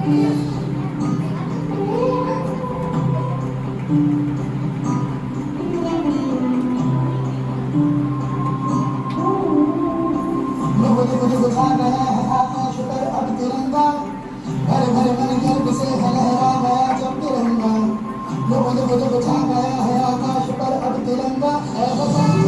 मुझे बुझा गया है आकाश पर अब तिरंगा, भरे भरे मन गर्व से है लहरा गया जब तिरंगा। मुझे बुझा गया है आकाश पर अब तिरंगा, ऐ बसंत